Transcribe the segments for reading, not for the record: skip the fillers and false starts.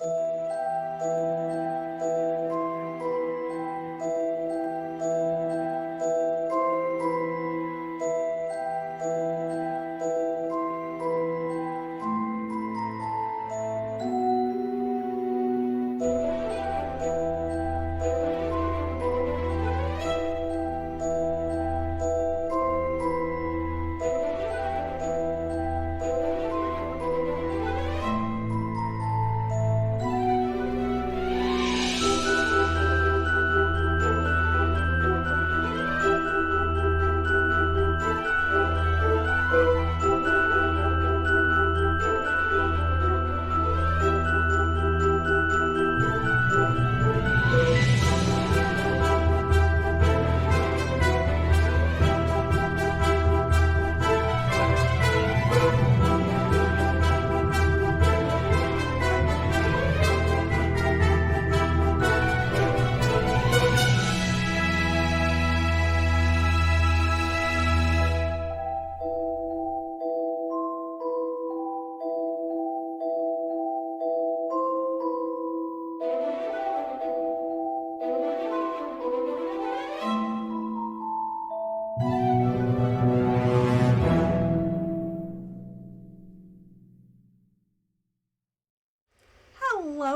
Hello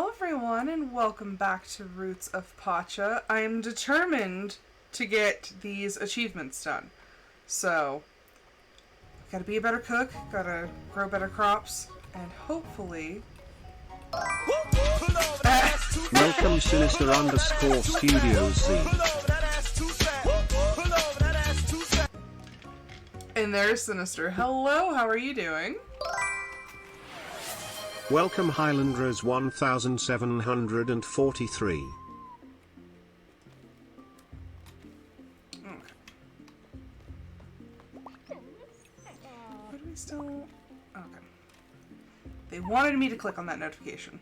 everyone and welcome back to Roots of Pacha. I am determined to get these achievements done. So, gotta be a better cook, gotta grow better crops, and hopefully... Welcome Sinister_Studio Z. And there's Sinister. Hello, how are you doing? Welcome Highland Rose 1743. Okay. What do we still... Okay. They wanted me to click on that notification.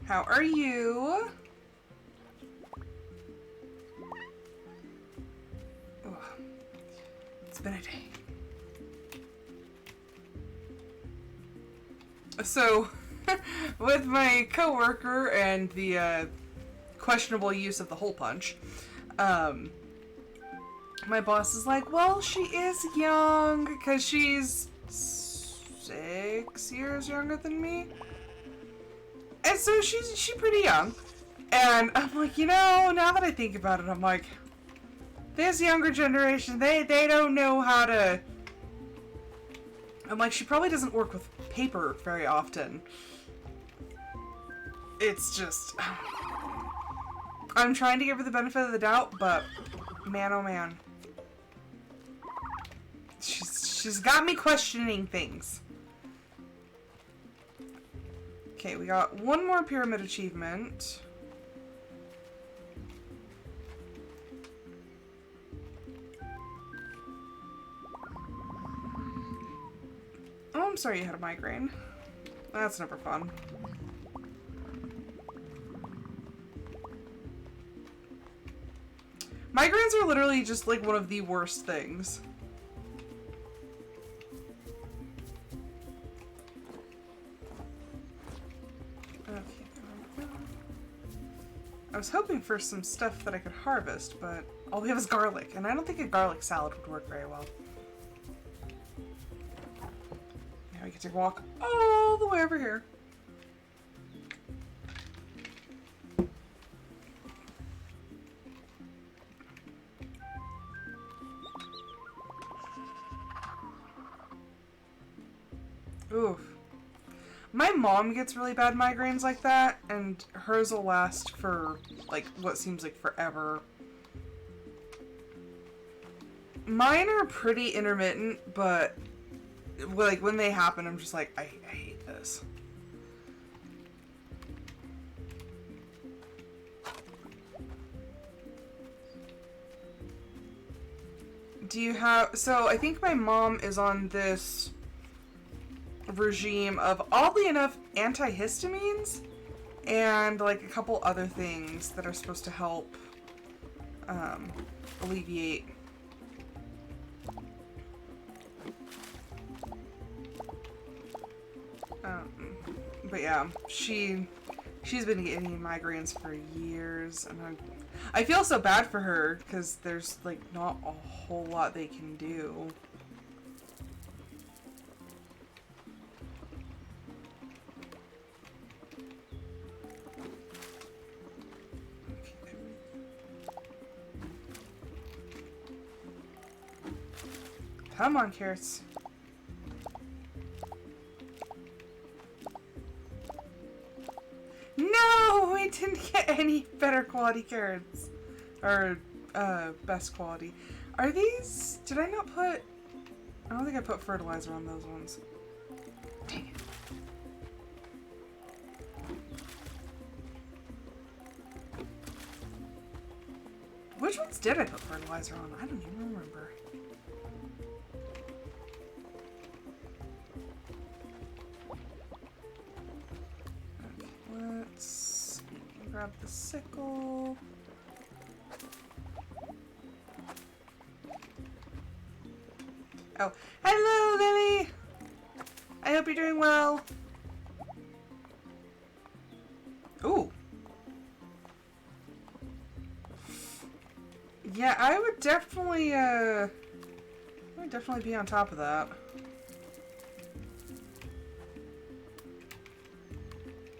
How are you? Oh, it's been a day. So, with my coworker and the questionable use of the hole punch, my boss is like, well, she is young because she's 6 years younger than me. And so she's pretty young. And I'm like, you know, now that I think about it, I'm like, this younger generation, they don't know how to... I'm like, she probably doesn't work with paper very often. It's just... I'm trying to give her the benefit of the doubt, but man oh man. She's got me questioning things. Okay, we got one more pyramid achievement. Oh, I'm sorry you had a migraine. That's never fun. Migraines are literally just like one of the worst things. Okay, there we go. I was hoping for some stuff that I could harvest, but all we have is garlic, and I don't think a garlic salad would work very well. Now we get to walk all the way over here. Oof. My mom gets really bad migraines like that, and hers will last for, like, what seems like forever. Mine are pretty intermittent, but, like, when they happen, I'm just like, I hate this. Do you have... So, I think my mom is on this regime of, oddly enough, antihistamines and like a couple other things that are supposed to help alleviate. But yeah, she's been getting migraines for years, and I feel so bad for her because there's like not a whole lot they can do. Come on, carrots. No, we didn't get any better quality carrots. Or, best quality. Are these... Did I not put... I don't think I put fertilizer on those ones. Dang it. Which ones did I put fertilizer on? I don't even remember. Let's grab the sickle. Oh, hello, Lily! I hope you're doing well. Ooh. Yeah, I would definitely be on top of that.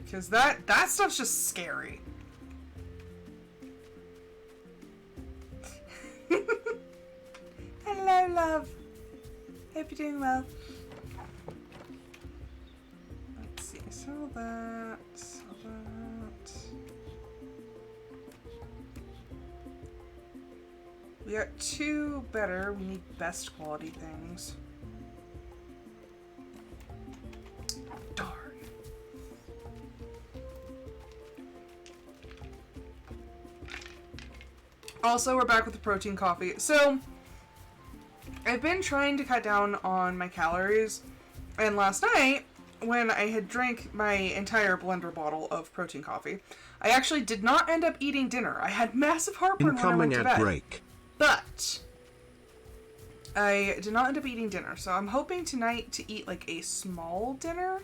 Because that stuff's just scary. Hello, love. Hope you're doing well. Let's see. Sell that. Sell that. We got 2 better. We need best quality things. Also, we're back with the protein coffee. So, I've been trying to cut down on my calories, and last night, when I had drank my entire blender bottle of protein coffee, I actually did not end up eating dinner. I had massive heartburn when I went to bed. Break. But I did not end up eating dinner, so I'm hoping tonight to eat like a small dinner.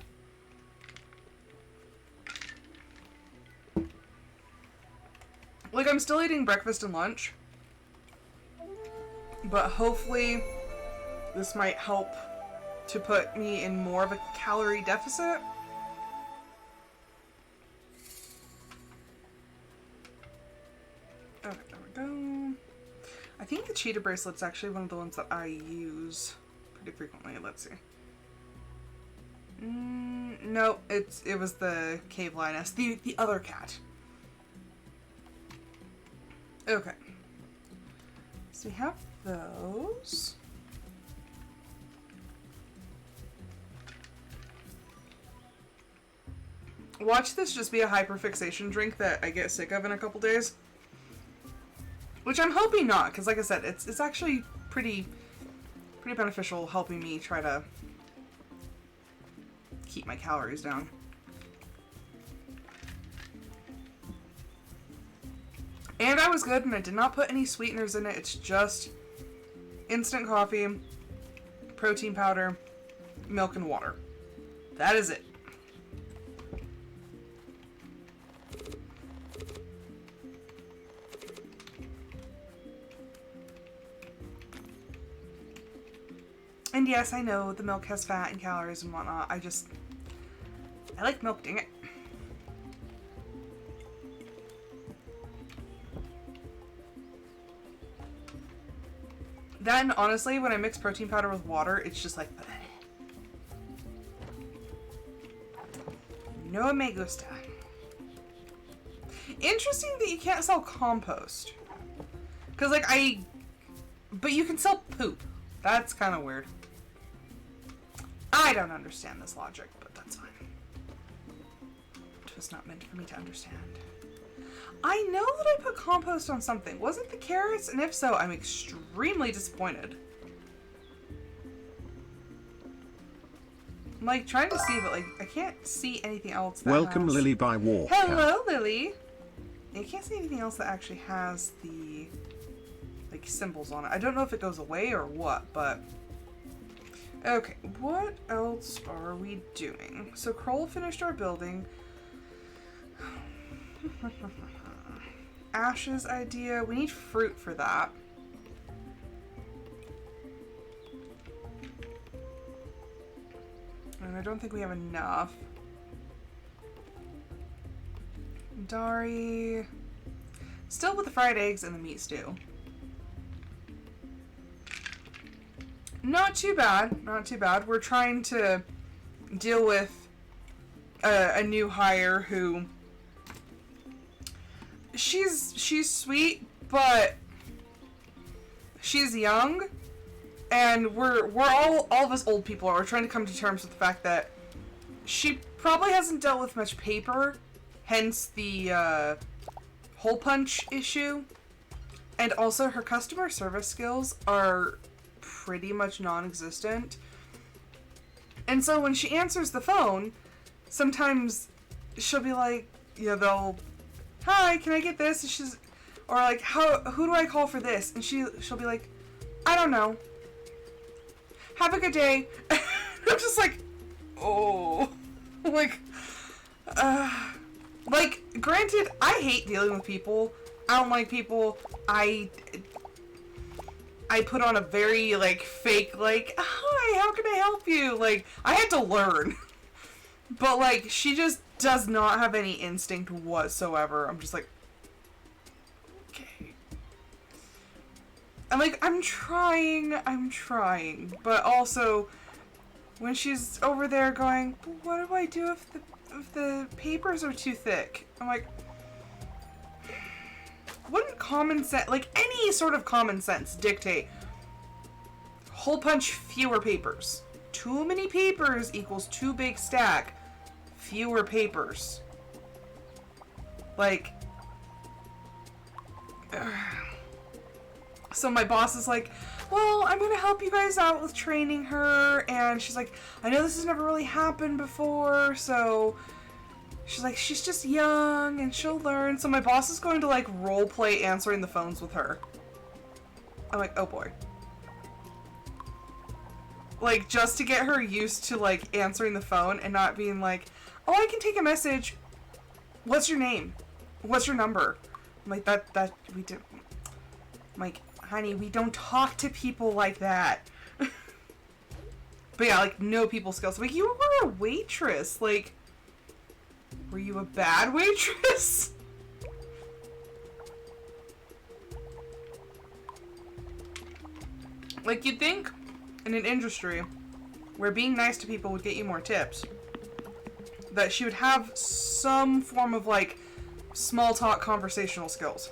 Like, I'm still eating breakfast and lunch, but hopefully this might help to put me in more of a calorie deficit. Okay, there we go. I think the cheetah bracelet's actually one of the ones that I use pretty frequently. Let's see. No, it was the cave lioness, the other cat. Okay. So we have those. Watch this just be a hyperfixation drink that I get sick of in a couple days. Which I'm hoping not, because like I said, it's actually pretty beneficial, helping me try to keep my calories down. And I was good, and I did not put any sweeteners in it. It's just instant coffee, protein powder, milk, and water. That is it. And yes, I know the milk has fat and calories and whatnot. I like milk, dang it. Then, honestly, when I mix protein powder with water, it's just like... No me gusta. Interesting that you can't sell compost. Because, like, but you can sell poop. That's kind of weird. I don't understand this logic, but that's fine. It was not meant for me to understand. I know that I put compost on something. Was it the carrots? And if so, I'm extremely disappointed. I'm like trying to see, but like I can't see anything else that Welcome, has... Lily by Walker. Hello, Lily. I can't see anything else that actually has the like symbols on it. I don't know if it goes away or what, but Okay, what else are we doing? So Kroll finished our building. Ash's idea. We need fruit for that. And I don't think we have enough. Dari. Still with the fried eggs and the meat stew. Not too bad. Not too bad. We're trying to deal with a new hire who... She's sweet, but she's young, and we're all of us old people are trying to come to terms with the fact that she probably hasn't dealt with much paper, hence the hole punch issue, and also her customer service skills are pretty much non-existent. And so when she answers the phone, sometimes she'll be like, they'll, hi, can I get this? And she's, or like, who do I call for this? And she'll be like, I don't know. Have a good day. I'm just like, oh, like, granted, I hate dealing with people. I don't like people. I put on a very, fake, hi, how can I help you? I had to learn. But, she just does not have any instinct whatsoever. I'm just like, okay. I'm trying. But also, when she's over there going, what do I do if the papers are too thick? I'm like, wouldn't common sense, any sort of common sense dictate hole punch fewer papers? Too many papers equals too big stack. Fewer papers. So my boss is like, well, I'm gonna help you guys out with training her, and she's like, I know this has never really happened before, so she's like, she's just young and she'll learn. So my boss is going to role play answering the phones with her. I'm like, oh boy. Just to get her used to answering the phone and not being like, oh, I can take a message. What's your name? What's your number? I'm like, that we do. I'm like, honey, we don't talk to people like that. But yeah, no people skills. You were a waitress. Were you a bad waitress? You'd think in an industry where being nice to people would get you more tips, that she would have some form of small talk conversational skills.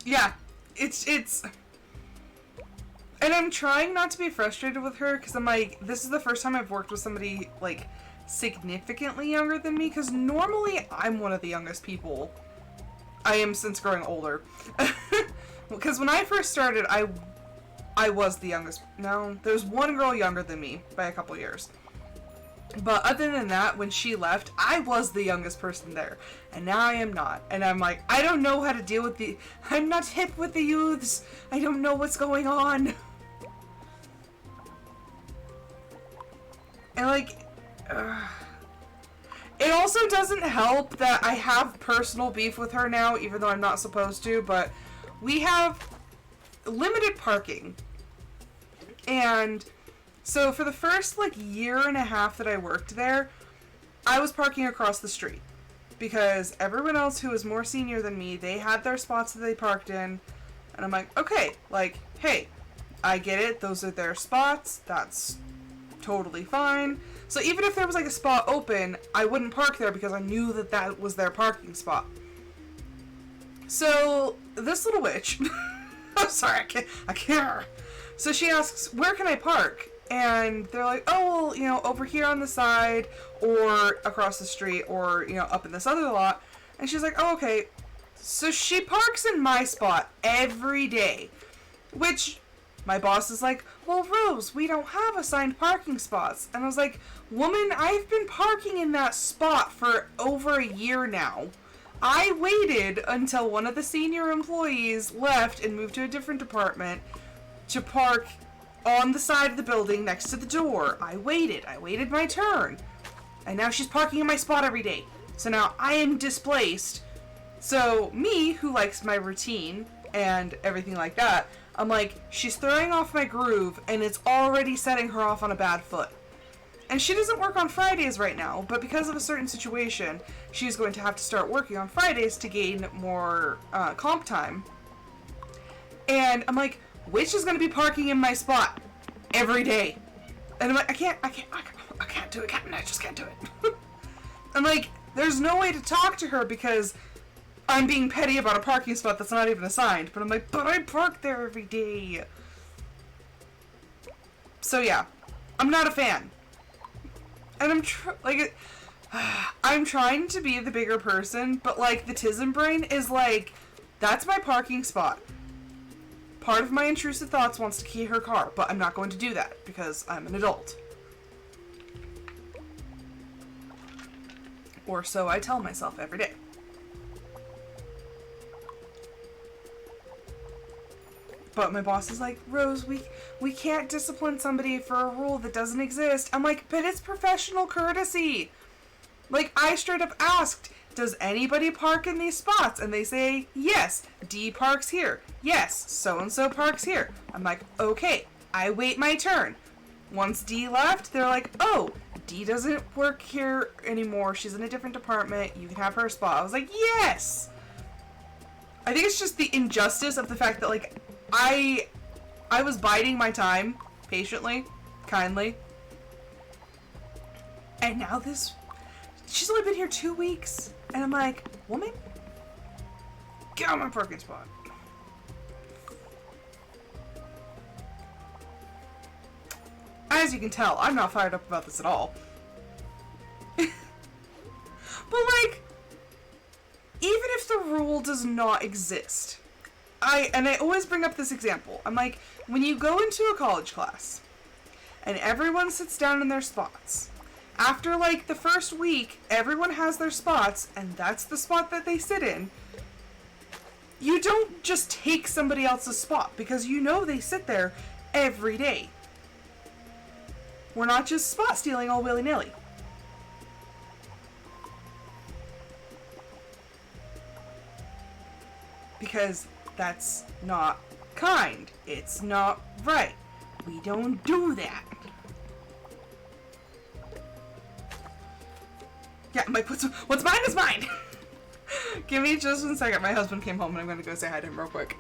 Yeah, it's and I'm trying not to be frustrated with her, because I'm like, this is the first time I've worked with somebody significantly younger than me, because normally I'm one of the youngest people. I am since growing older. Because when I first started, I was the youngest. No, there's one girl younger than me by a couple years. But other than that, when she left, I was the youngest person there. And now I am not. And I'm like, I don't know how to deal with I'm not hip with the youths. I don't know what's going on. And it also doesn't help that I have personal beef with her now, even though I'm not supposed to, but we have limited parking. And so for the first year and a half that I worked there, I was parking across the street because everyone else who was more senior than me, they had their spots that they parked in, and I'm like, okay, hey, I get it, those are their spots, that's totally fine. So even if there was a spot open, I wouldn't park there because I knew that that was their parking spot. So this little witch, I'm sorry, I can't. So she asks, where can I park? And they're like, oh, well, over here on the side, or across the street, or, up in this other lot. And she's like, oh, okay. So she parks in my spot every day, which my boss is like, well, Rose, we don't have assigned parking spots. And I was like, woman, I've been parking in that spot for over a year now. I waited until one of the senior employees left and moved to a different department to park on the side of the building next to the door. I waited my turn. And now she's parking in my spot every day. So now I am displaced. So me, who likes my routine and everything like that, I'm like, she's throwing off my groove and it's already setting her off on a bad foot. And she doesn't work on Fridays right now, but because of a certain situation, she's going to have to start working on Fridays to gain more comp time. And I'm like, which is going to be parking in my spot every day? And I'm like, I can't do it, Captain. I just can't do it. I'm like, there's no way to talk to her because I'm being petty about a parking spot that's not even assigned. But I'm like, but I park there every day. So yeah, I'm not a fan. And I'm trying to be the bigger person, but like the Tism brain is like, that's my parking spot. Part of my intrusive thoughts wants to key her car, but I'm not going to do that because I'm an adult. Or so I tell myself every day. But my boss is like, Rose, we can't discipline somebody for a rule that doesn't exist. I'm like, but it's professional courtesy. Like, I straight up asked, does anybody park in these spots? And they say, yes, D parks here. Yes, so-and-so parks here. I'm like, okay, I wait my turn. Once D left, they're like, oh, D doesn't work here anymore. She's in a different department. You can have her spot. I was like, yes! I think it's just the injustice of the fact that, like, I was biding my time, patiently, kindly. And now she's only been here 2 weeks. And I'm like, woman, get on my parking spot. As you can tell, I'm not fired up about this at all. But like, even if the rule does not exist, I always bring up this example. I'm like, when you go into a college class and everyone sits down in their spots, after like the first week, everyone has their spots and that's the spot that they sit in. You don't just take somebody else's spot because you know they sit there every day. We're not just spot stealing all willy-nilly. Because that's not kind. It's not right. We don't do that. Yeah, I'm like, what's mine is mine! Give me just 1 second. My husband came home and I'm gonna go say hi to him real quick.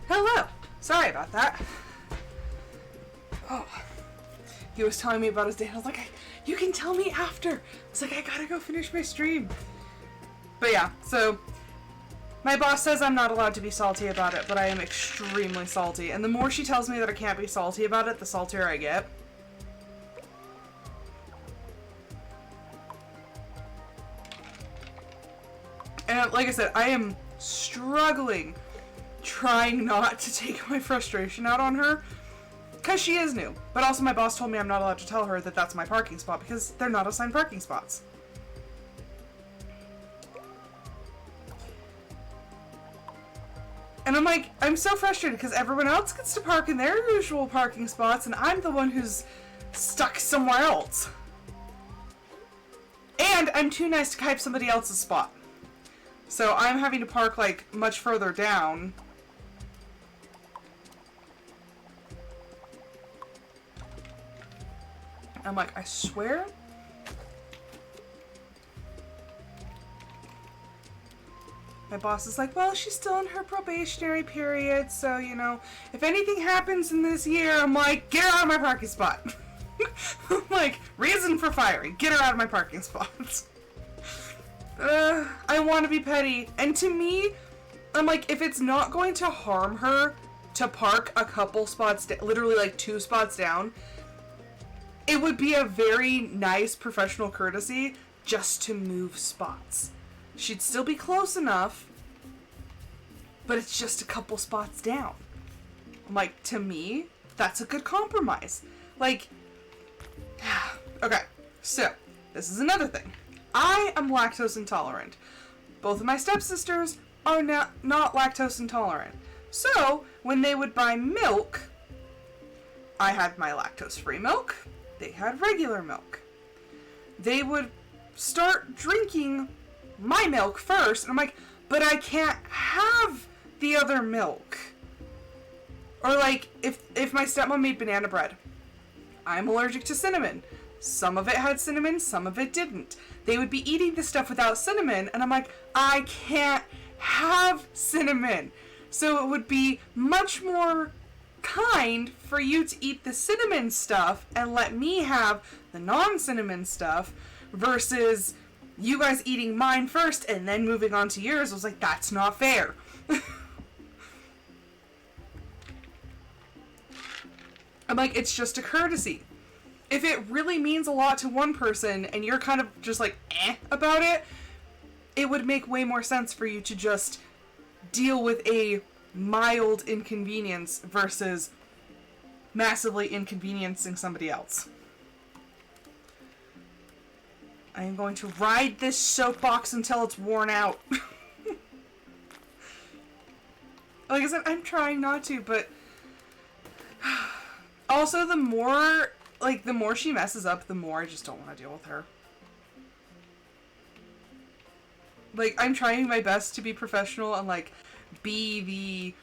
Hello. Sorry about that. Oh. He was telling me about his day. I was like, you can tell me after. I was like, I gotta go finish my stream. But yeah, so my boss says I'm not allowed to be salty about it, but I am extremely salty. And the more she tells me that I can't be salty about it, the saltier I get. And like I said, I am struggling trying not to take my frustration out on her because she is new. But also my boss told me I'm not allowed to tell her that that's my parking spot because they're not assigned parking spots. And I'm like, I'm so frustrated because everyone else gets to park in their usual parking spots and I'm the one who's stuck somewhere else. And I'm too nice to hype somebody else's spot. So I'm having to park like much further down. I'm like, I swear. My boss is like, well, she's still in her probationary period, so, you know, if anything happens in this year, I'm like, get her out of my parking spot. I'm like, reason for firing, get her out of my parking spot. I want to be petty. And to me, I'm like, if it's not going to harm her to park a couple spots, literally like 2 spots down, it would be a very nice professional courtesy just to move spots. She'd still be close enough, but it's just a couple spots down. I'm like, to me, that's a good compromise. Like, okay, so, this is another thing. I am lactose intolerant. Both of my stepsisters are not lactose intolerant. So, when they would buy milk, I had my lactose-free milk, they had regular milk. They would start drinking my milk first, and I'm like, but I can't have the other milk. Or like, if my stepmom made banana bread, I'm allergic to cinnamon. Some of it had cinnamon, some of it didn't. They would be eating the stuff without cinnamon, and I'm like, I can't have cinnamon. So it would be much more kind for you to eat the cinnamon stuff and let me have the non-cinnamon stuff versus you guys eating mine first and then moving on to yours. I was like, that's not fair. I'm like, it's just a courtesy. If it really means a lot to one person and you're kind of just like, about it, it would make way more sense for you to just deal with a mild inconvenience versus massively inconveniencing somebody else. I am going to ride this soapbox until it's worn out. Like I said, I'm trying not to, but also the more she messes up, the more I just don't want to deal with her. Like, I'm trying my best to be professional and, like, be the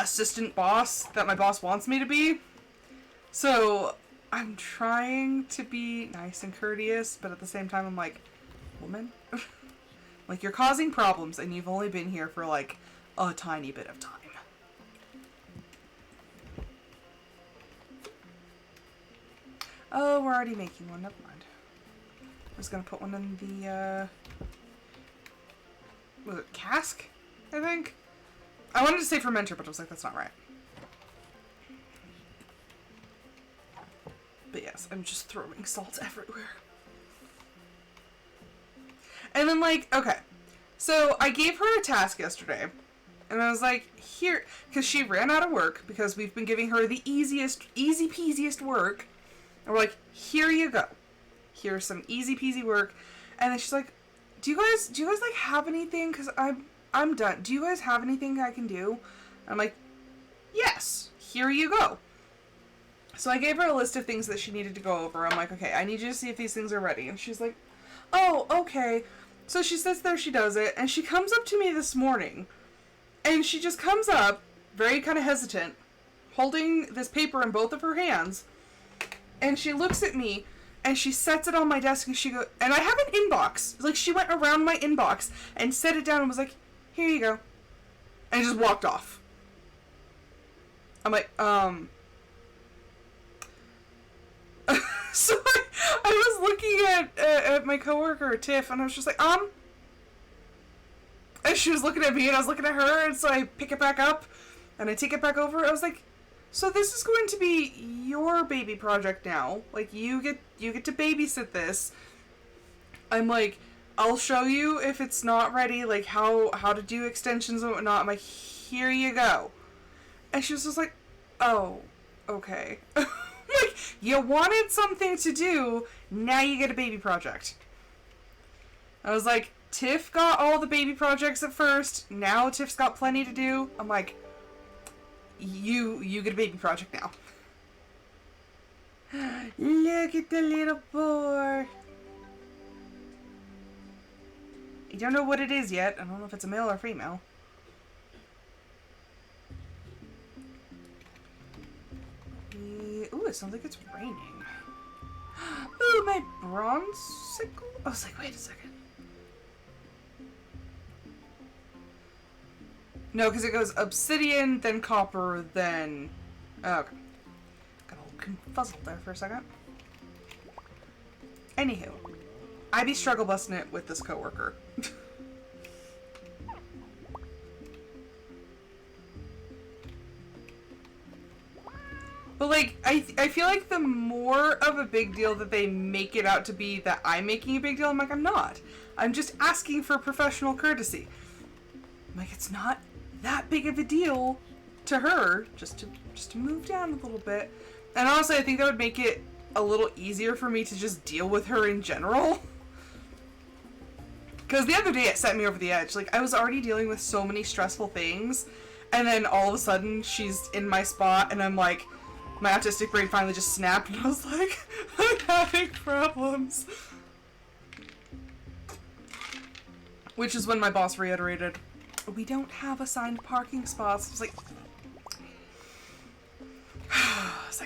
assistant boss that my boss wants me to be. So, I'm trying to be nice and courteous, but at the same time, I'm like, woman? Like, you're causing problems, and you've only been here for, like, a tiny bit of time. Oh, we're already making one. Never mind. I was gonna put one in the, was it cask? I think? I wanted to say fermenter, but I was like, that's not right. But yes, I'm just throwing salt everywhere. And then, like, okay. So, I gave her a task yesterday. And I was like, here, because she ran out of work, because we've been giving her the easy peasiest work. And we're like, here you go. Here's some easy peasy work. And then she's like, do you guys like have anything? Because I'm done. Do you guys have anything I can do? And I'm like, yes, here you go. So I gave her a list of things that she needed to go over. I'm like, okay, I need you to see if these things are ready. And she's like, oh, okay. So she sits there, she does it, and she comes up to me this morning. And she just comes up, very kind of hesitant, holding this paper in both of her hands. And she looks at me, and she sets it on my desk, and she goes, and I have an inbox. Like, she went around my inbox and set it down and was like, here you go. And just walked off. I'm like, so I was looking at my coworker, Tiff, and I was just like, and she was looking at me, and I was looking at her, and so I pick it back up, and I take it back over. I was like, so this is going to be your baby project now. Like, you get to babysit this. I'm like, I'll show you if it's not ready, like, how to do extensions and whatnot. I'm like, here you go. And she was just like, oh, okay. Like, you wanted something to do, now you get a baby project. I was like, Tiff got all the baby projects at first, now Tiff's got plenty to do. I'm like, you get a baby project now. Look at the little boy. You don't know what it is yet. I don't know if it's a male or female. Ooh, it sounds like it's raining. Ooh, my bronze-sicle? I was like, wait a second. No, because it goes obsidian, then copper, then... Oh, okay. Got a little confuzzled there for a second. Anywho, I be struggle busting it with this coworker. But, like, I feel like the more of a big deal that they make it out to be that I'm making a big deal, I'm like, I'm not. I'm just asking for professional courtesy. I'm like, it's not that big of a deal to her, just to move down a little bit. And honestly, I think that would make it a little easier for me to just deal with her in general. Because the other day it set me over the edge. Like, I was already dealing with so many stressful things, and then all of a sudden she's in my spot, and I'm like, my autistic brain finally just snapped, and I was like, I'm having problems. Which is when my boss reiterated, we don't have assigned parking spots. I was like,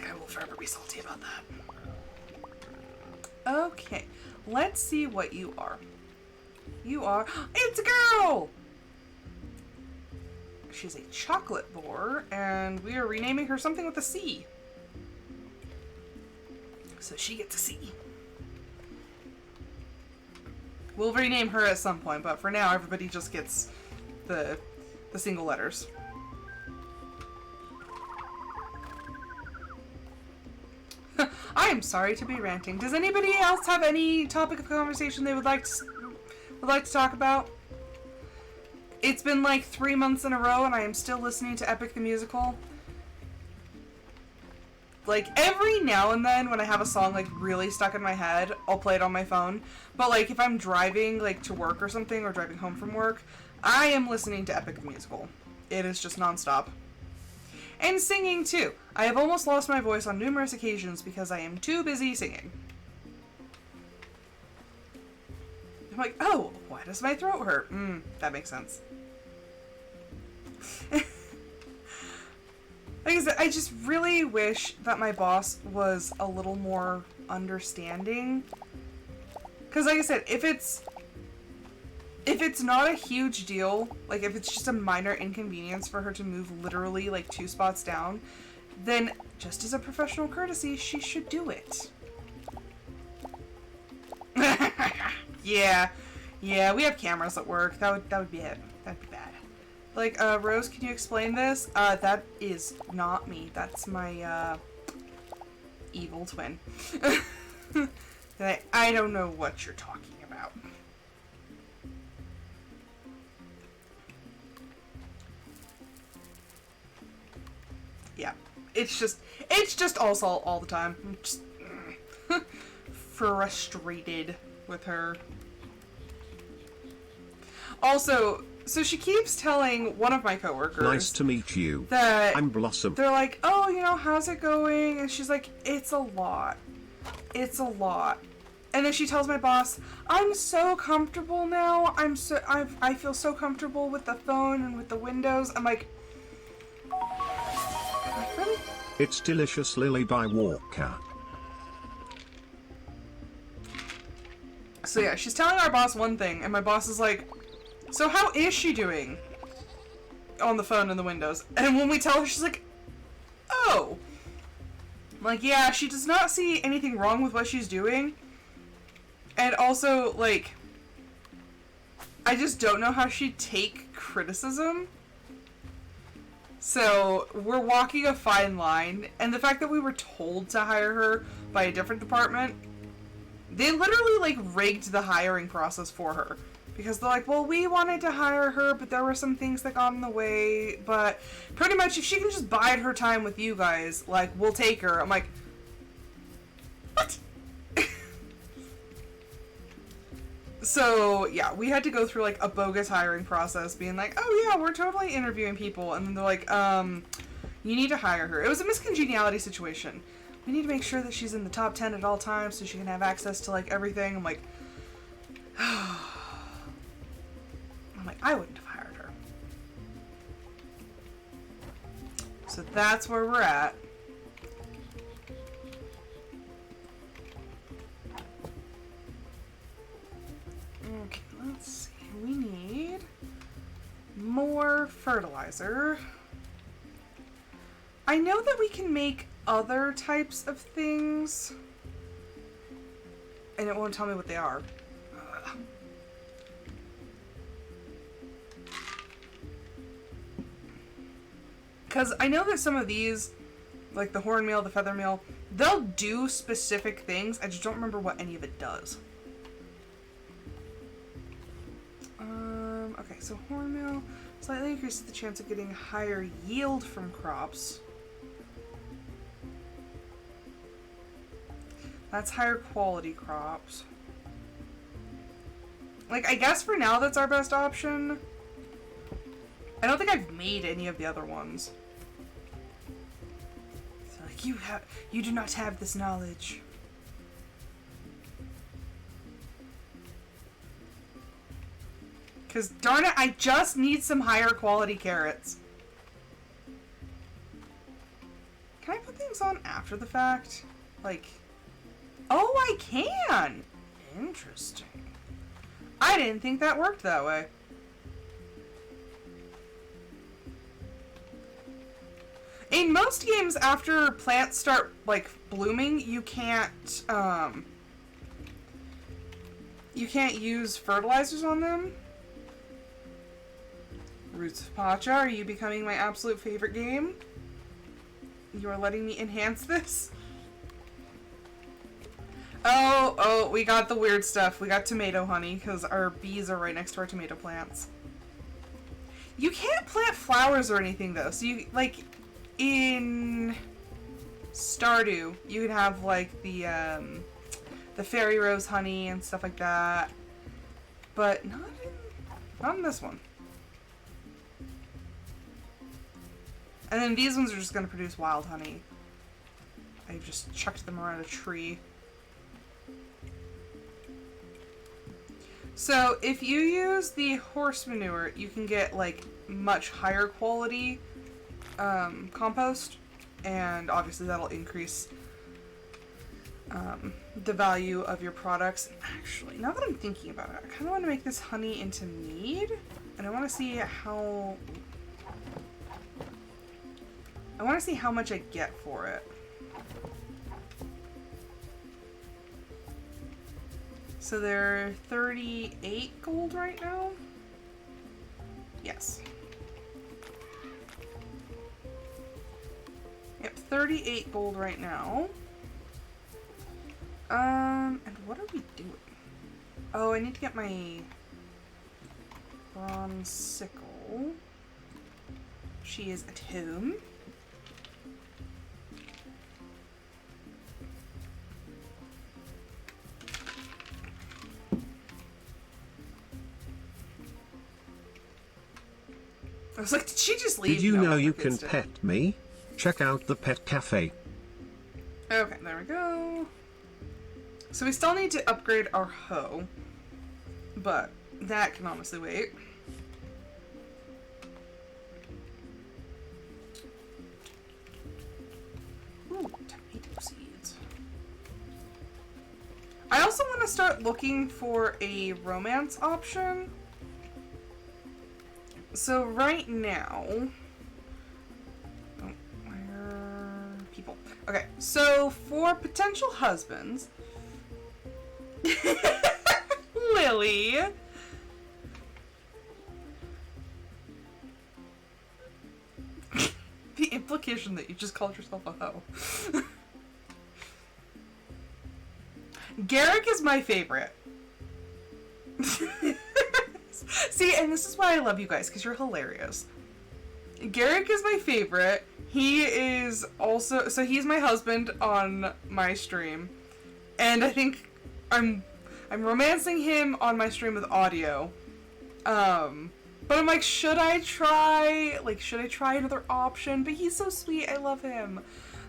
I will forever be salty about that. Okay, let's see what you are. You are, it's a girl! She's a chocolate boar, and we are renaming her something with a C. So she gets a C. We'll rename her at some point, but for now everybody just gets the single letters. I am sorry to be ranting. Does anybody else have any topic of conversation they would like to talk about? It's been like 3 months in a row and I am still listening to Epic the Musical. Like, every now and then when I have a song, like, really stuck in my head, I'll play it on my phone. But, like, if I'm driving, like, to work or something, or driving home from work, I am listening to Epic the Musical. It is just nonstop. And singing, too. I have almost lost my voice on numerous occasions because I am too busy singing. I'm like, oh, why does my throat hurt? That makes sense. Like I said, I just really wish that my boss was a little more understanding. Because like I said, if it's not a huge deal, like if it's just a minor inconvenience for her to move literally like 2 spots down, then just as a professional courtesy, she should do it. Yeah, we have cameras at work. That would be it. That'd be bad. Like, Rose, can you explain this? That is not me. That's my, evil twin. I don't know what you're talking about. Yeah. It's just all the time. I'm just frustrated with her. Also, so she keeps telling one of my coworkers, nice to meet you, that I'm Blossom. They're like, oh, you know, how's it going? And she's like, it's a lot. It's a lot. And then she tells my boss, I'm so comfortable now. I feel so comfortable with the phone and with the windows. I'm like really? It's Delicious Lily by Walker. So yeah, she's telling our boss one thing, and my boss is like, so how is she doing on the phone and the windows? And when we tell her, she's like, oh. Like, yeah, she does not see anything wrong with what she's doing. And also, like, I just don't know how she'd take criticism. So, we're walking a fine line, and the fact that we were told to hire her by a different department, they literally, like, rigged the hiring process for her. Because they're like, well, we wanted to hire her, but there were some things that got in the way, but pretty much if she can just bide her time with you guys, like, we'll take her. I'm like, what? So, yeah, we had to go through, like, a bogus hiring process, being like, oh, yeah, we're totally interviewing people. And then they're like, you need to hire her. It was a miscongeniality situation. We need to make sure that she's in the top 10 at all times so she can have access to, like, everything. I'm like, I wouldn't have hired her. So that's where we're at. Okay, let's see. We need more fertilizer. I know that we can make other types of things, and it won't tell me what they are. Because I know that some of these, like the horn meal, the feather meal, they'll do specific things. I just don't remember what any of it does. Okay, so horn meal slightly increases the chance of getting higher yield from crops. That's higher quality crops. Like, I guess for now that's our best option. I don't think I've made any of the other ones. So, like, you do not have this knowledge. Because, darn it, I just need some higher quality carrots. Can I put things on after the fact? Like, oh, I can! Interesting. I didn't think that worked that way. In most games, after plants start, like, blooming, you can't use fertilizers on them. Roots of Pacha, are you becoming my absolute favorite game? You are letting me enhance this? Oh, we got the weird stuff. We got tomato honey, because our bees are right next to our tomato plants. You can't plant flowers or anything, though. So you, like, in Stardew, you could have, like, the fairy rose honey and stuff like that. But not in this one. And then these ones are just going to produce wild honey. I've just chucked them around a tree. So if you use the horse manure, you can get, like, much higher quality compost. And obviously that'll increase the value of your products. Actually, now that I'm thinking about it, I kind of want to make this honey into mead. And I want to see how... much I get for it. So they're 38 gold right now? Yes. Yep, 38 gold right now. And what are we doing? Oh, I need to get my bronze sickle. She is at home. I was like, did she just leave? Did you No, know you kids can did. pet me? Check out the pet cafe. Okay, there we go. So we still need to upgrade our hoe, but that can honestly wait. Ooh, tomato seeds. I also want to start looking for a romance option. So right now, where Okay, so for potential husbands, Lily. The implication that you just called yourself a hoe. Garrick is my favorite. See, and this is why I love you guys, because you're hilarious. Garrick is my favorite. He is also, so he's my husband on my stream, and I think I'm romancing him on my stream with audio. But I'm like, should I try another option? But he's so sweet. I love him.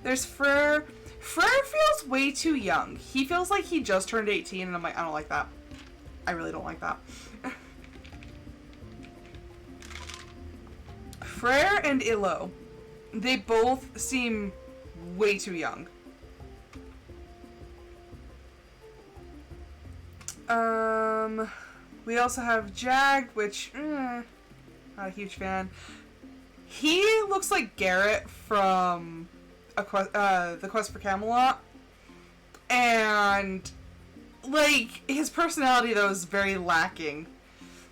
There's Frere. Frere feels way too young. He feels like he just turned 18, and I'm like, I don't like that. I really don't like that. Frere and Illo. They both seem way too young. We also have Jag, which, not a huge fan. He looks like Garrett from The Quest for Camelot. And, like, his personality, though, is very lacking.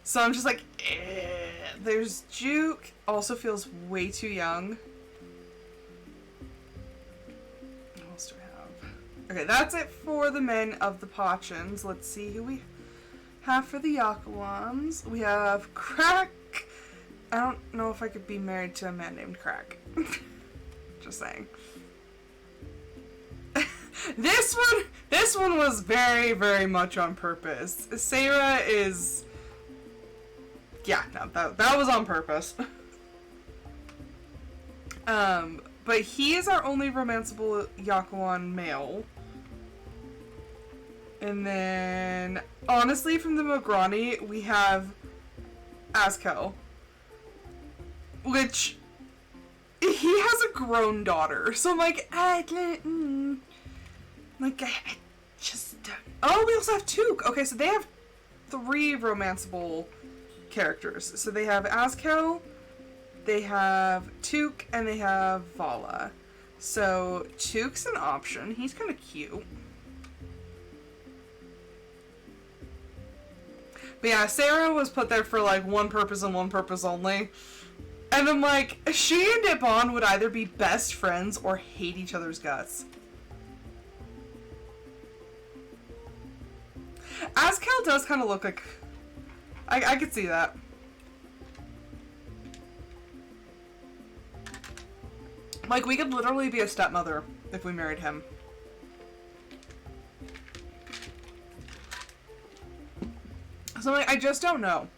So I'm just like, eh. There's Juke, also feels way too young. What else do we have? Okay, that's it for the men of the Pachans. Let's see who we have for the Yakawans. We have Crack. I don't know if I could be married to a man named Crack. Just saying. This one was very, very much on purpose. Sarah is... Yeah, no, that was on purpose. But he is our only romanceable Yakawan male. And then, honestly, from the Mograni, we have Azkel. Which, he has a grown daughter. So I'm like, I just don't. Oh, we also have Took. Okay, so they have 3 romanceable characters. So they have Azkel, they have Took, and they have Vala. So Took's an option. He's kind of cute. But yeah, Sarah was put there for like one purpose and one purpose only. And I'm like, she and Nippon would either be best friends or hate each other's guts. Azkel does kind of look like... I could see that. Like, we could literally be a stepmother if we married him. So, like, I just don't know.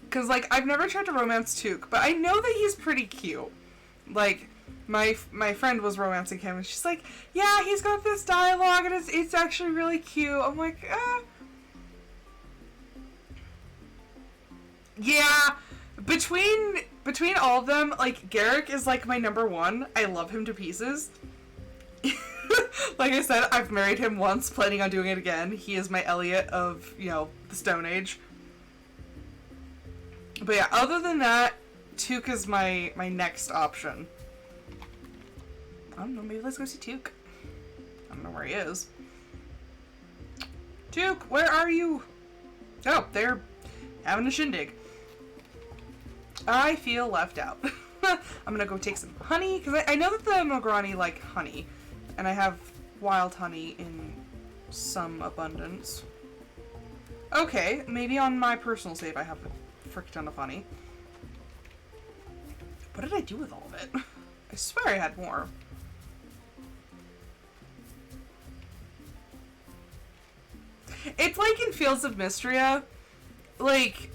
Because, like, I've never tried to romance Took, but I know that he's pretty cute. Like, my friend was romancing him, and she's like, yeah, he's got this dialogue, and it's actually really cute. I'm like, yeah, between all of them, like, Garrick is, like, my number 1. I love him to pieces. Like I said, I've married him once, planning on doing it again. He is my Elliot of, you know, the Stone Age. But yeah, other than that, Took is my next option. I don't know, maybe let's go see Took. I don't know where he is. Took, where are you? Oh, they're having a shindig. I feel left out. I'm gonna go take some honey, because I know that the Mograni like honey. And I have wild honey in some abundance. Okay, maybe on my personal save I have a frick ton of honey. What did I do with all of it? I swear I had more. It's like in Fields of Mystria. Like,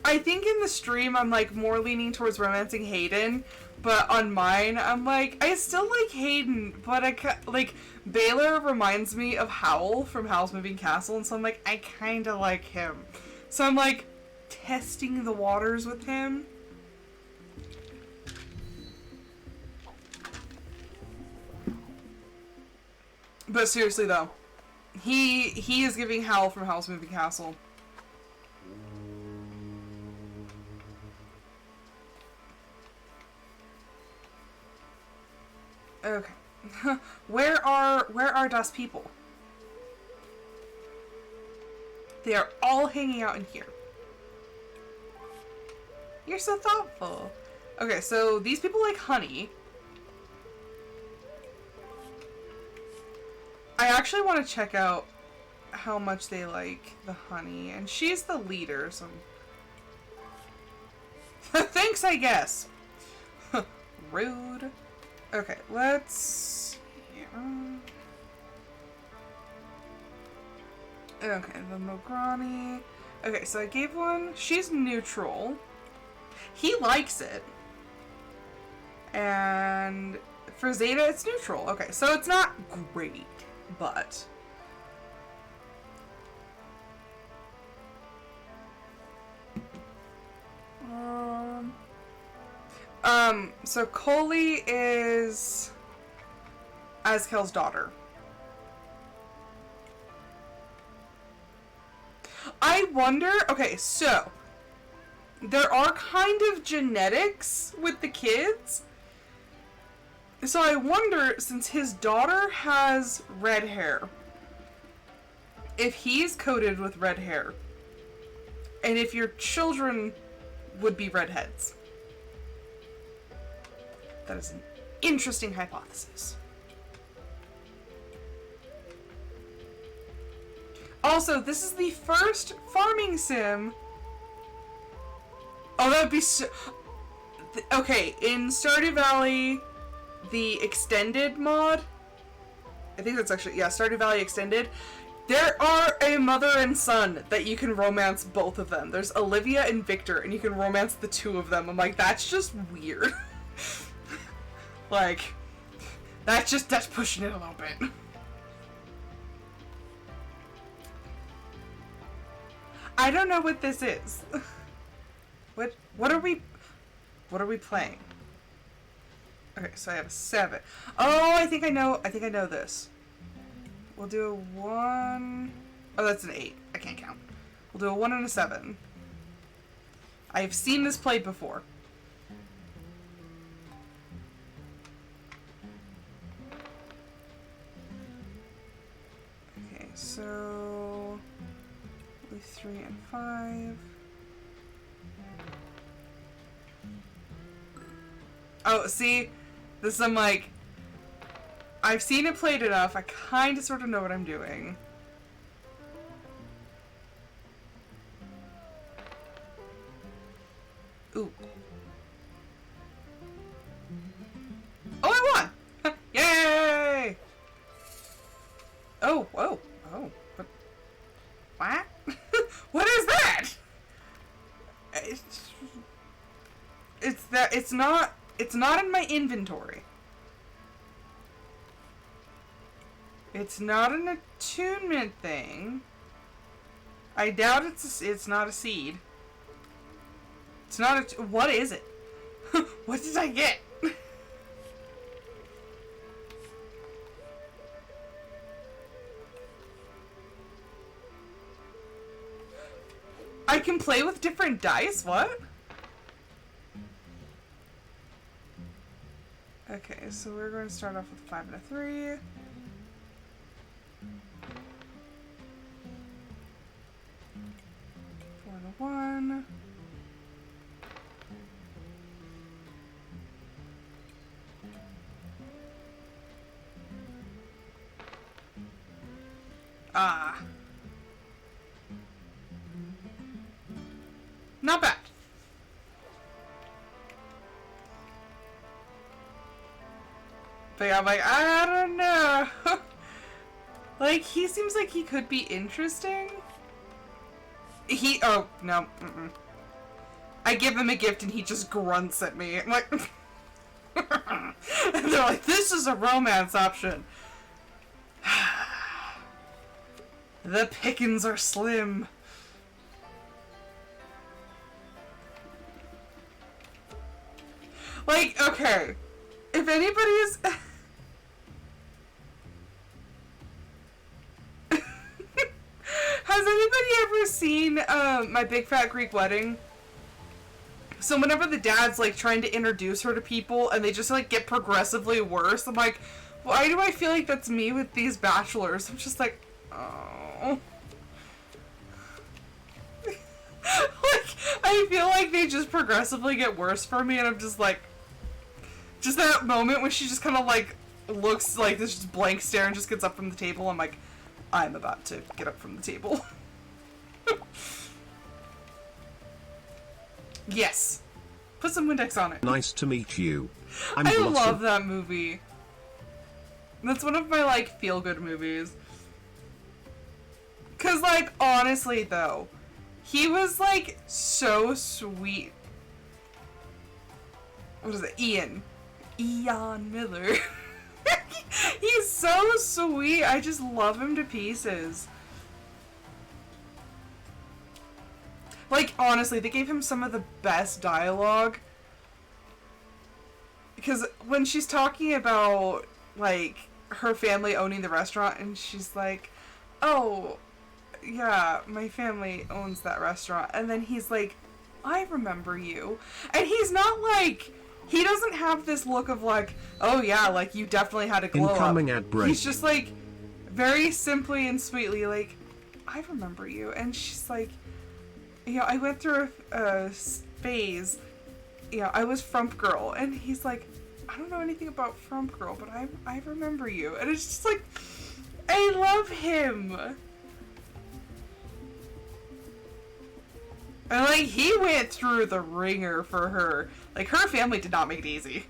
I think in the stream I'm like more leaning towards romancing Hayden. But on mine, I'm like, I still like Hayden, but like, Baylor reminds me of Howl from Howl's Moving Castle, and so I'm like, I kinda like him. So I'm like, testing the waters with him. But seriously though, he is giving Howl from Howl's Moving Castle. Okay. Where are Das people? They are all hanging out in here. You're so thoughtful. Okay, so these people like honey. I actually want to check out how much they like the honey, and she's the leader, so thanks, I guess. Rude. Okay, let's... Okay, the Mograni. Okay, so I gave one. She's neutral. He likes it. And for Zeta, it's neutral. Okay, so it's not great, but... So Coley is Azkel's daughter. I wonder, okay, so there are kind of genetics with the kids. So I wonder, since his daughter has red hair, if he's coded with red hair, and if your children would be redheads. That is an interesting hypothesis. Also, this is the first farming sim. Oh, that would be so... Okay, in Stardew Valley, the extended mod, I think that's actually, yeah, Stardew Valley extended, there are a mother and son that you can romance both of them. There's Olivia and Victor, and you can romance the two of them. I'm like, that's just weird. Like, that's pushing it a little bit. I don't know what this is. What are we playing? Okay, so I have a 7. Oh, I think I know this. We'll do a 1. Oh, that's an 8. I can't count. We'll do a 1 and a 7. I've seen this played before. Okay, so with 3 and 5. Oh, see? This I'm like, I've seen it played enough. I kind of sort of know what I'm doing. Ooh. Oh, I won! Yay! Oh, whoa. Oh. What? What is that? It's not in my inventory. It's not an attunement thing. I doubt it's not a seed. It's not a... What is it? What did I get? I can play with different dice? What? Okay, so we're going to start off with a 5 and a 3. Four and a 1. Ah. Not bad. But yeah, I'm like, I don't know. Like, he seems like he could be interesting. Oh, no. Mm-mm. I give him a gift and he just grunts at me. I'm like... And they're like, this is a romance option. The pickings are slim. Like, okay. If anybody is... Has anybody ever seen My Big Fat Greek Wedding? So whenever the dad's like trying to introduce her to people and they just like get progressively worse, I'm like, why do I feel like that's me with these bachelors? I'm just like, oh. Like, I feel like they just progressively get worse for me, and I'm just like, just that moment when she just kind of like looks like this just blank stare and just gets up from the table. I'm like, I'm about to get up from the table. Yes. Put some Windex on it. Nice to meet you. I love that movie. That's one of my, like, feel-good movies. 'Cause, like, honestly, though, he was, like, so sweet. What is it? Ian Miller. He's so sweet. I just love him to pieces. Like, honestly, they gave him some of the best dialogue. Because when she's talking about, like, her family owning the restaurant, and she's like, oh, yeah, my family owns that restaurant. And then he's like, I remember you. And he's not like, he doesn't have this look of like, oh yeah, like, you definitely had a glow Incoming up. ad break. He's just like, very simply and sweetly, like, I remember you. And she's like, you know, I went through a phase, you know, I was Frump Girl. And he's like, I don't know anything about Frump Girl, but I remember you. And it's just like, I love him. And like, he went through the ringer for her. Like, her family did not make it easy.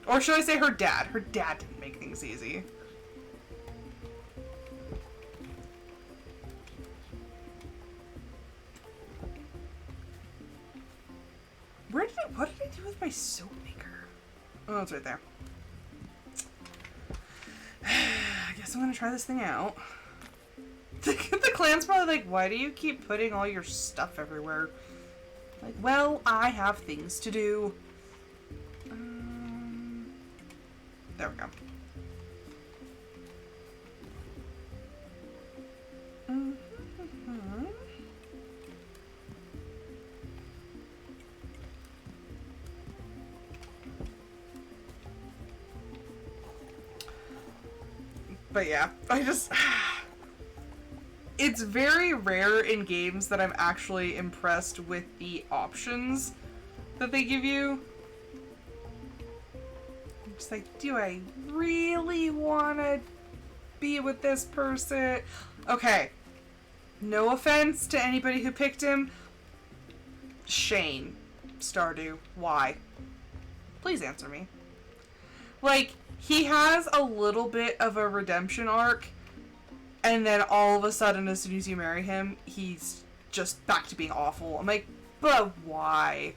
Or should I say her dad? Her dad didn't make things easy. What did I do with my soap maker? Oh, it's right there. I guess I'm gonna try this thing out. The clan's probably like, why do you keep putting all your stuff everywhere? Like, well, I have things to do. There we go. But yeah, it's very rare in games that I'm actually impressed with the options that they give you. I'm just like, do I really want to be with this person? Okay, no offense to anybody who picked him. Shane, Stardew, why? Please answer me. Like, he has a little bit of a redemption arc, and then all of a sudden, as soon as you marry him, he's just back to being awful. I'm like, but why?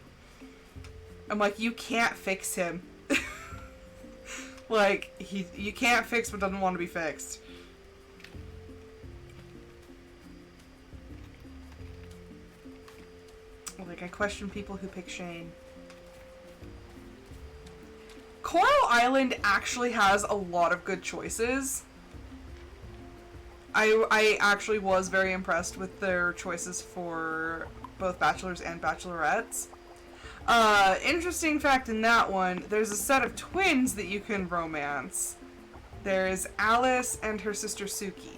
I'm like, you can't fix him. Like, you can't fix what doesn't want to be fixed. Like, I question people who pick Shane. Coral Island actually has a lot of good choices. I actually was very impressed with their choices for both bachelors and bachelorettes. Interesting fact in that one, there's a set of twins that you can romance. There's Alice and her sister Suki.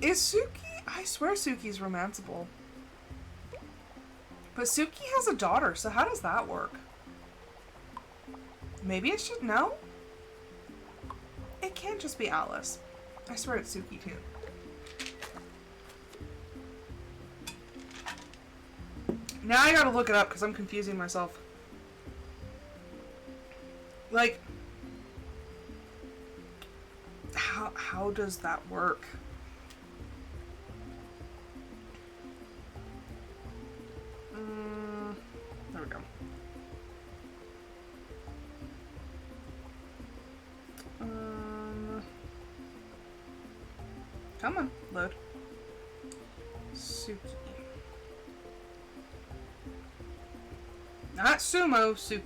Is Suki? I swear Suki's romanceable. But Suki has a daughter, so how does that work? Maybe it's just... no? It can't just be Alice. I swear it's Suki too. Now I gotta look it up because I'm confusing myself. Like... How does that work? There we go. Come on, load. Suki. Not Sumo, Suki.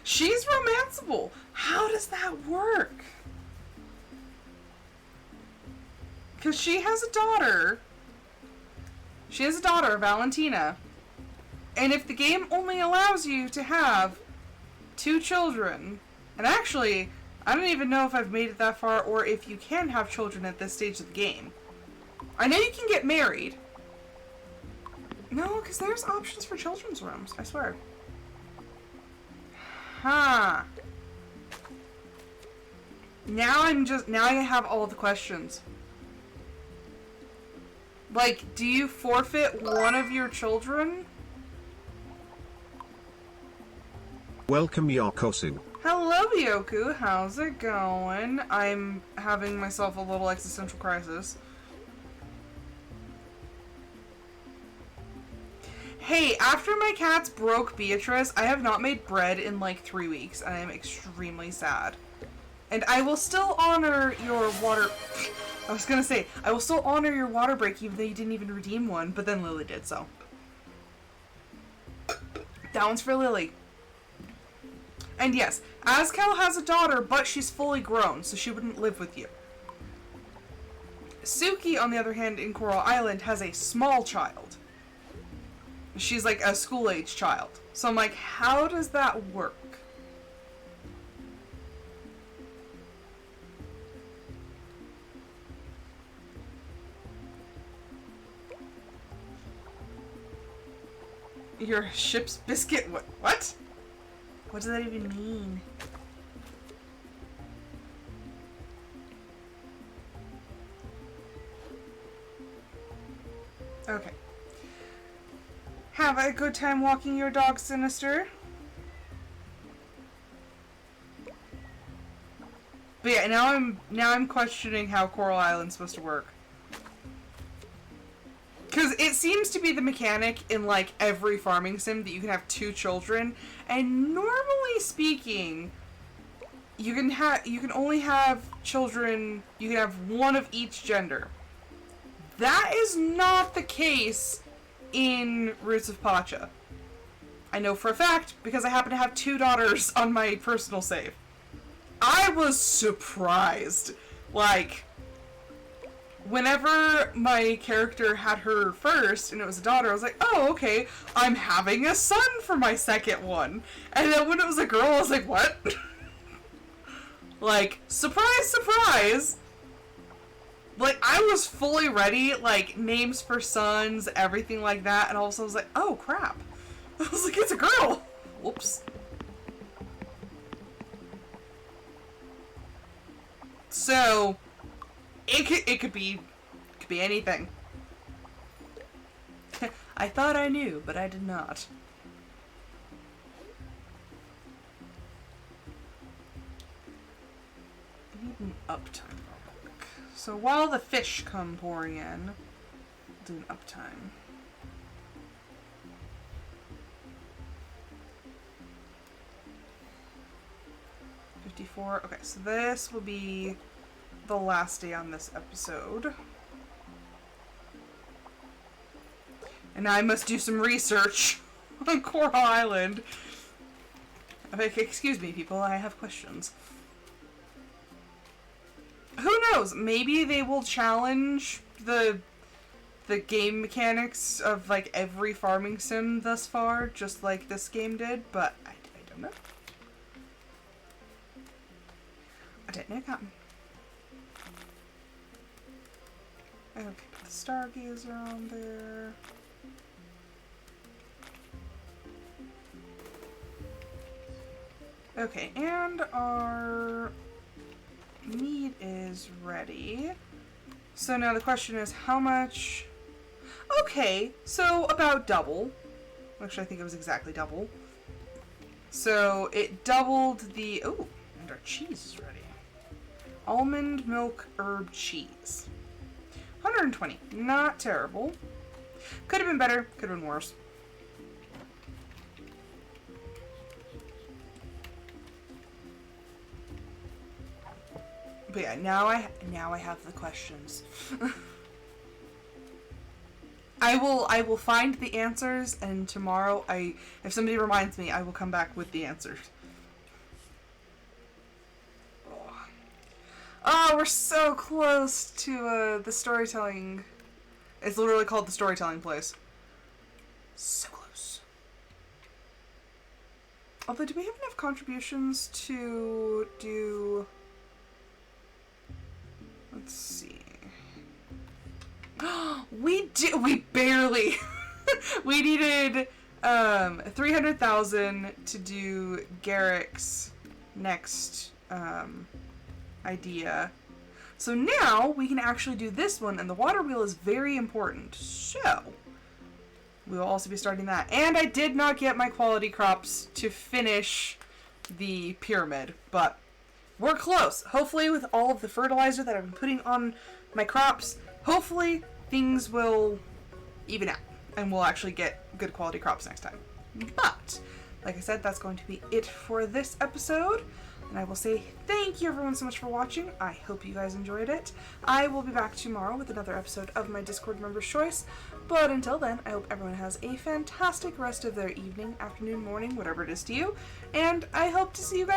She's romanceable. How does that work? Because she has a daughter. She has a daughter, Valentina. And if the game only allows you to have 2 children, and actually, I don't even know if I've made it that far or if you can have children at this stage of the game. I know you can get married. No, because there's options for children's rooms, I swear. Huh. Now I have all the questions. Like, do you forfeit one of your children? Welcome Yokosu. Hello, Yoku. How's it going? I'm having myself a little existential crisis. Hey, after my cats broke Beatrice, I have not made bread in like 3 weeks, and I am extremely sad. And I will still honor your water... I was gonna say, I will still honor your water break even though you didn't even redeem one, but then Lily did, so. That one's for Lily. And yes, Azkel has a daughter, but she's fully grown, so she wouldn't live with you. Suki, on the other hand, in Coral Island, has a small child. She's like a school-age child. So I'm like, how does that work? Your ship's biscuit? What? What does that even mean? Okay. Have a good time walking your dog, Sinister. But yeah, now I'm questioning how Coral Island's supposed to work. Because it seems to be the mechanic in like every farming sim that you can have 2 children, and normally speaking, you can only have children. You can have 1 of each gender. That is not the case in Roots of Pacha. I know for a fact because I happen to have 2 daughters on my personal save. I was surprised, like. Whenever my character had her first, and it was a daughter, I was like, oh, okay, I'm having a son for my second one. And then when it was a girl, I was like, what? Like, surprise, surprise! Like, I was fully ready, like, names for sons, everything like that, and also I was like, oh, crap. I was like, it's a girl! Whoops. So... It could be anything. I thought I knew, but I did not. I need an uptime real quick. So while the fish come pouring in, I'll do an uptime. $54. Okay, so this will be the last day on this episode. And now I must do some research on Coral Island. Okay, excuse me, people, I have questions. Who knows? Maybe they will challenge the game mechanics of like every farming sim thus far, just like this game did, but I don't know. I didn't know that. Okay, put the stargazer on there. Okay, and our meat is ready. So now the question is how much... Okay, so about double. Actually, I think it was exactly double. So it doubled the... Oh, and our cheese is ready. Almond milk herb cheese. 120. Not terrible. Could have been better. Could have been worse. But yeah, now I have the questions. I will find the answers, and tomorrow if somebody reminds me, I will come back with the answers. Oh, we're so close to the storytelling. It's literally called the storytelling place. So close. Although, do we have enough contributions to do... Let's see. We barely... We needed 300,000 to do Garrick's next idea. So now we can actually do this one, and the water wheel is very important. So we will also be starting that. And I did not get my quality crops to finish the pyramid, but we're close. Hopefully with all of the fertilizer that I've been putting on my crops, hopefully things will even out and we'll actually get good quality crops next time. But like I said, that's going to be it for this episode. And I will say thank you everyone so much for watching. I hope you guys enjoyed it. I will be back tomorrow with another episode of my Discord Members' Choice. But until then, I hope everyone has a fantastic rest of their evening, afternoon, morning, whatever it is to you. And I hope to see you guys